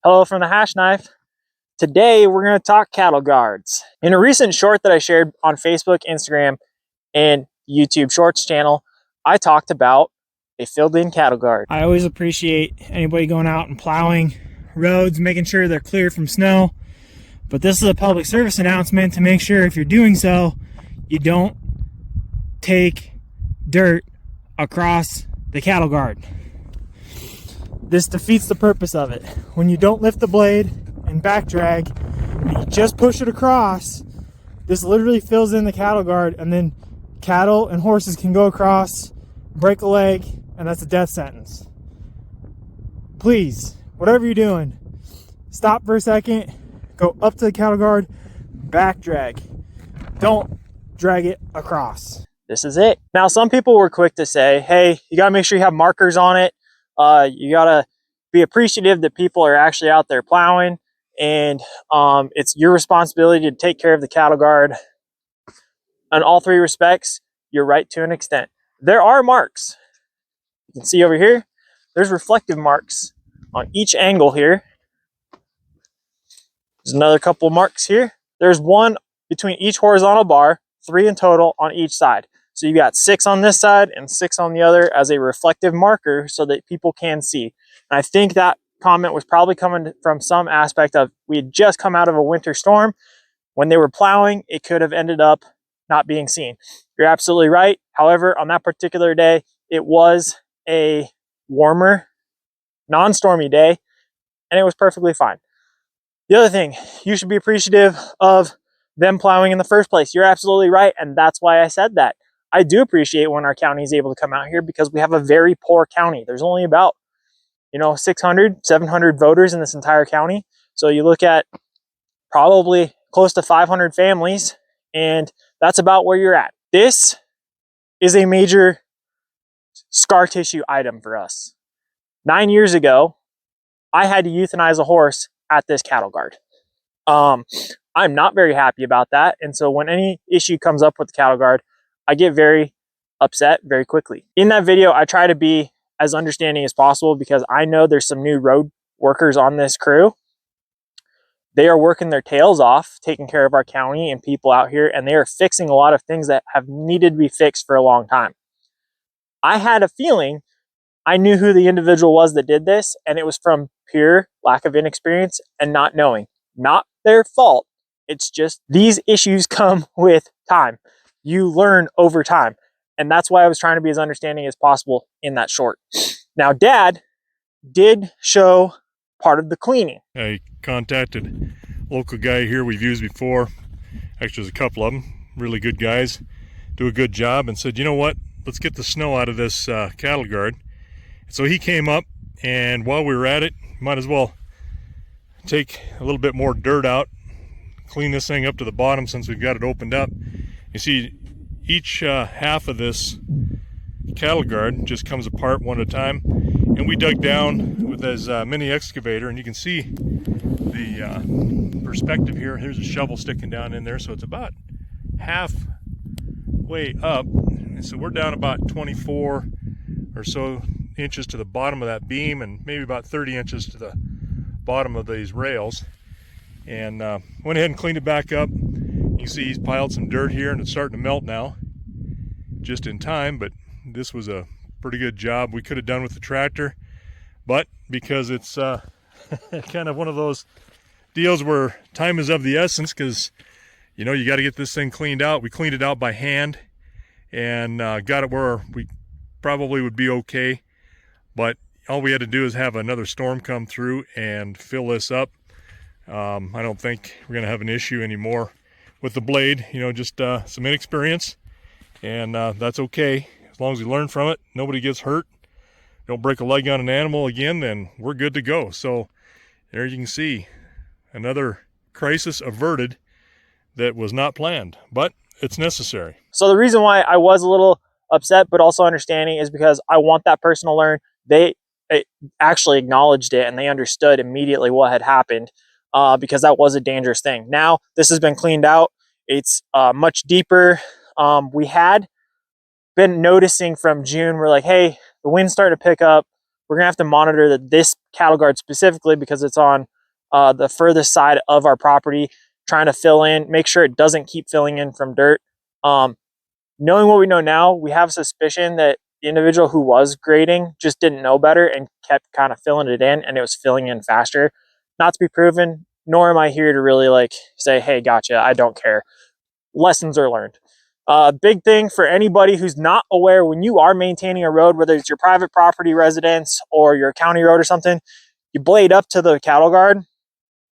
Hello from the Hashknife. Today we're going to talk cattle guards. In a recent short that I shared on Facebook, Instagram, and YouTube Shorts channel, I talked about a filled-in cattle guard. I always appreciate anybody going out and plowing roads, making sure they're clear from snow. But this is a public service announcement to make sure if you're doing so, you don't take dirt across the cattle guard. This defeats the purpose of it. When you don't lift the blade and back drag, and you just push it across, this literally fills in the cattle guard, and then cattle and horses can go across, break a leg, and that's a death sentence. Please, whatever you're doing, stop for a second, go up to the cattle guard, back drag. Don't drag it across. This is it. Now, some people were quick to say, hey, you gotta make sure you have markers on it. You gotta be appreciative that people are actually out there plowing, and it's your responsibility to take care of the cattle guard. In all three respects, you're right to an extent. There are marks. You can see over here, there's reflective marks on each angle here. There's another couple of marks here. There's one between each horizontal bar, 3 in total on each side. So you got 6 on this side and 6 on the other as a reflective marker so that people can see. And I think that comment was probably coming from some aspect of we had just come out of a winter storm. When they were plowing, it could have ended up not being seen. You're absolutely right. However, on that particular day, it was a warmer, non-stormy day, and it was perfectly fine. The other thing, you should be appreciative of them plowing in the first place. You're absolutely right, and that's why I said that. I do appreciate when our county is able to come out here because we have a very poor county. There's only about, 600, 700 voters in this entire county. So you look at probably close to 500 families, and that's about where you're at. This is a major scar tissue item for us. 9 years ago, I had to euthanize a horse at this cattle guard. I'm not very happy about that. And so when any issue comes up with the cattle guard, I get very upset very quickly. In that video, I try to be as understanding as possible because I know there's some new road workers on this crew. They are working their tails off, taking care of our county and people out here, and they are fixing a lot of things that have needed to be fixed for a long time. I had a feeling I knew who the individual was that did this, and it was from pure lack of inexperience and not knowing. Not their fault. It's just these issues come with time. You learn over time. And that's why I was trying to be as understanding as possible in that short. Now, Dad did show part of the cleaning. I contacted a local guy here we've used before. Actually, there's a couple of them. Really good guys. Do a good job, and said, you know what? Let's get the snow out of this cattle guard. So he came up, and while we were at it, might as well take a little bit more dirt out, clean this thing up to the bottom since we've got it opened up. You see, each half of this cattle guard just comes apart one at a time, and we dug down with this mini excavator, and you can see the perspective here. Here's a shovel sticking down in there, so it's about halfway up, and so we're down about 24 or so inches to the bottom of that beam, and maybe about 30 inches to the bottom of these rails. And went ahead and cleaned it back up. You see he's piled some dirt here, and it's starting to melt now, just in time. But this was a pretty good job we could have done with the tractor, but because it's kind of one of those deals where time is of the essence, because you got to get this thing cleaned out. We cleaned it out by hand and got it where we probably would be okay, but all we had to do is have another storm come through and fill this up. I don't think we're gonna have an issue anymore with the blade. Just some inexperience, and that's okay as long as we learn from it. Nobody gets hurt, don't break a leg on an animal again, then we're good to go. So there you can see another crisis averted that was not planned, but it's necessary. So the reason why I was a little upset but also understanding is because I want that person to learn. They actually acknowledged it, and they understood immediately what had happened. Because that was a dangerous thing. Now this has been cleaned out. It's much deeper. We had been noticing from June, we're like, hey, the wind's starting to pick up. We're gonna have to monitor this cattle guard specifically because it's on the furthest side of our property, trying to fill in, make sure it doesn't keep filling in from dirt. Knowing what we know now, we have suspicion that the individual who was grading just didn't know better and kept kind of filling it in, and it was filling in faster. Not to be proven, nor am I here to really like say, hey, gotcha, I don't care. Lessons are learned. Big thing for anybody who's not aware, when you are maintaining a road, whether it's your private property residence or your county road or something, you blade up to the cattle guard,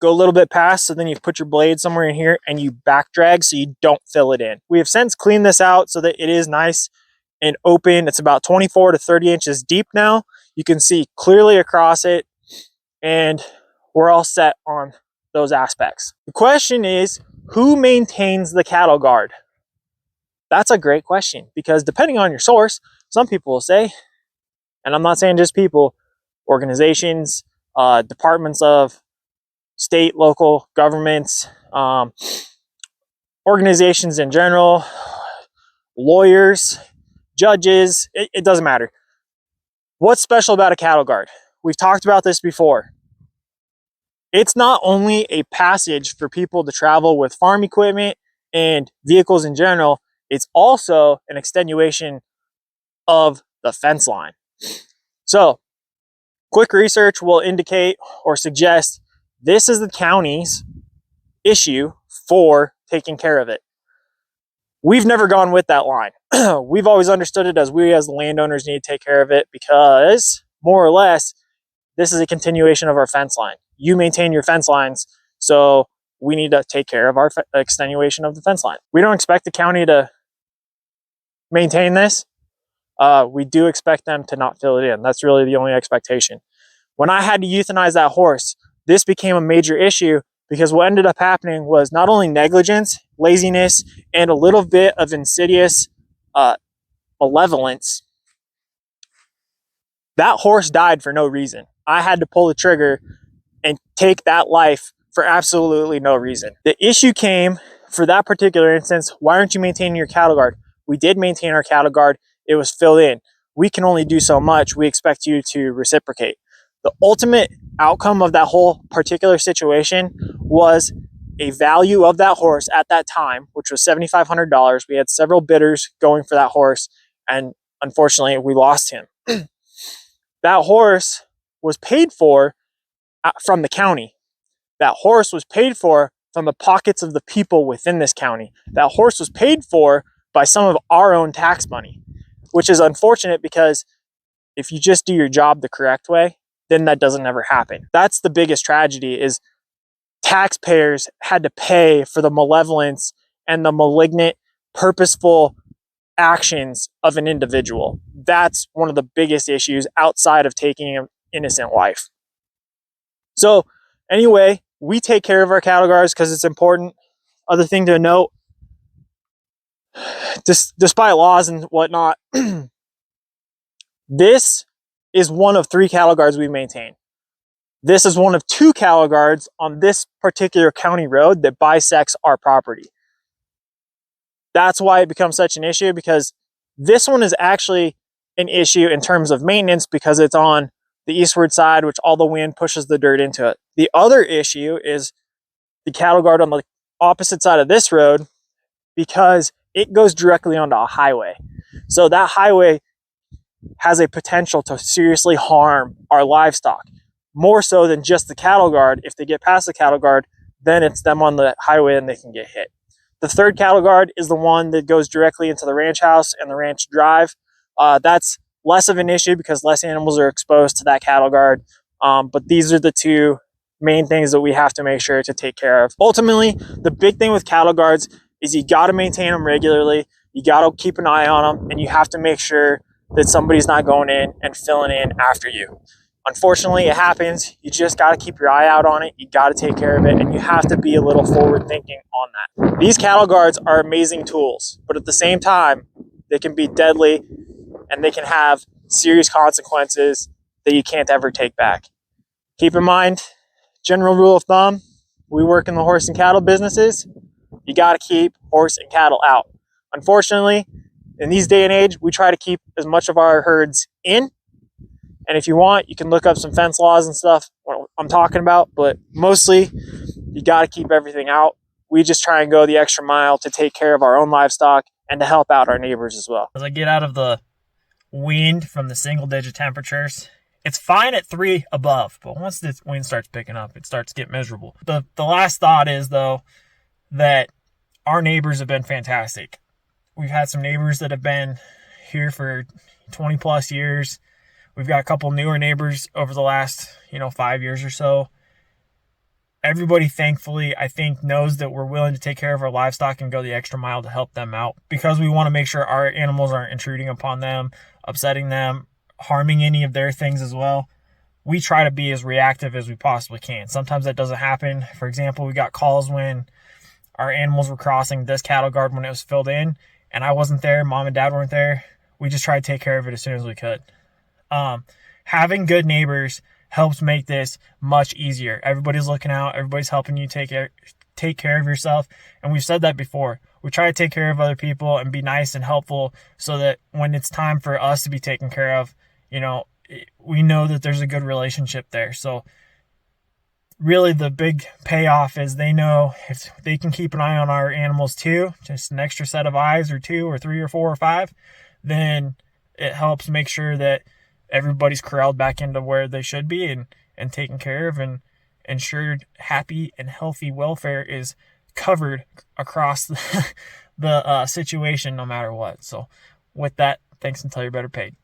go a little bit past, so then you put your blade somewhere in here and you back drag so you don't fill it in. We have since cleaned this out so that it is nice and open. It's about 24 to 30 inches deep now. You can see clearly across it, and we're all set on those aspects. The question is, who maintains the cattle guard? That's a great question, because depending on your source, some people will say, and I'm not saying just people, organizations, departments of state, local governments, organizations in general, lawyers, judges, it doesn't matter. What's special about a cattle guard? We've talked about this before. It's not only a passage for people to travel with farm equipment and vehicles in general, it's also an extenuation of the fence line. So, quick research will indicate or suggest this is the county's issue for taking care of it. We've never gone with that line. We've always understood it as we as the landowners need to take care of it, because more or less, this is a continuation of our fence line. You maintain your fence lines, so we need to take care of our extenuation of the fence line. We don't expect the county to maintain this. We do expect them to not fill it in. That's really the only expectation. When I had to euthanize that horse, this became a major issue, because what ended up happening was not only negligence, laziness, and a little bit of insidious malevolence. That horse died for no reason. I had to pull the trigger and take that life for absolutely no reason. The issue came for that particular instance. Why aren't you maintaining your cattle guard? We did maintain our cattle guard. It was filled in. We can only do so much. We expect you to reciprocate. The ultimate outcome of that whole particular situation was a value of that horse at that time, which was $7,500. We had several bidders going for that horse, and unfortunately, we lost him. That horse was paid for from the county. That horse was paid for from the pockets of the people within this county. That horse was paid for by some of our own tax money, which is unfortunate, because if you just do your job the correct way, then that doesn't ever happen. That's the biggest tragedy, is taxpayers had to pay for the malevolence and the malignant, purposeful actions of an individual. That's one of the biggest issues outside of taking an innocent life. So anyway, we take care of our cattle guards because it's important. Other thing to note, despite laws and whatnot, this is one of 3 cattle guards we maintain. This is one of 2 cattle guards on this particular county road that bisects our property. That's why it becomes such an issue, because this one is actually an issue in terms of maintenance, because it's on the eastward side, which all the wind pushes the dirt into it. The other issue is the cattle guard on the opposite side of this road, because it goes directly onto a highway. So that highway has a potential to seriously harm our livestock, more so than just the cattle guard. If they get past the cattle guard, then it's them on the highway and they can get hit. The third cattle guard is the one that goes directly into the ranch house and the ranch drive. That's less of an issue because less animals are exposed to that cattle guard. But these are the 2 main things that we have to make sure to take care of. Ultimately, the big thing with cattle guards is you got to maintain them regularly. You got to keep an eye on them, and you have to make sure that somebody's not going in and filling in after you. Unfortunately, it happens. You just got to keep your eye out on it. You got to take care of it, and you have to be a little forward thinking on that. These cattle guards are amazing tools, but at the same time, they can be deadly, and they can have serious consequences that you can't ever take back. Keep in mind, general rule of thumb, we work in the horse and cattle businesses. You got to keep horse and cattle out. Unfortunately, in these day and age, we try to keep as much of our herds in And if you want, you can look up some fence laws and stuff, what I'm talking about, but mostly you got to keep everything out. We just try and go the extra mile to take care of our own livestock and to help out our neighbors as well. As I get out of the wind from the single digit temperatures, it's fine at 3 above, but once the wind starts picking up, it starts to get miserable. The last thought is, though, that our neighbors have been fantastic. We've had some neighbors that have been here for 20 plus years. We've got a couple newer neighbors over the last, 5 years or so. Everybody, thankfully, I think, knows that we're willing to take care of our livestock and go the extra mile to help them out, because we want to make sure our animals aren't intruding upon them, upsetting them, harming any of their things as well. We try to be as reactive as we possibly can. Sometimes that doesn't happen. For example, we got calls when our animals were crossing this cattle guard when it was filled in, and I wasn't there, mom and dad weren't there. We just tried to take care of it as soon as we could. Having good neighbors helps make this much easier. Everybody's looking out. Everybody's helping you take care of yourself. And we've said that before. We try to take care of other people and be nice and helpful so that when it's time for us to be taken care of, we know that there's a good relationship there. So really the big payoff is they know if they can keep an eye on our animals too, just an extra set of eyes or 2 or 3 or 4 or 5, then it helps make sure that everybody's corralled back into where they should be and taken care of, and ensured happy and healthy welfare is covered across the situation no matter what. So with that, thanks until you're better paid.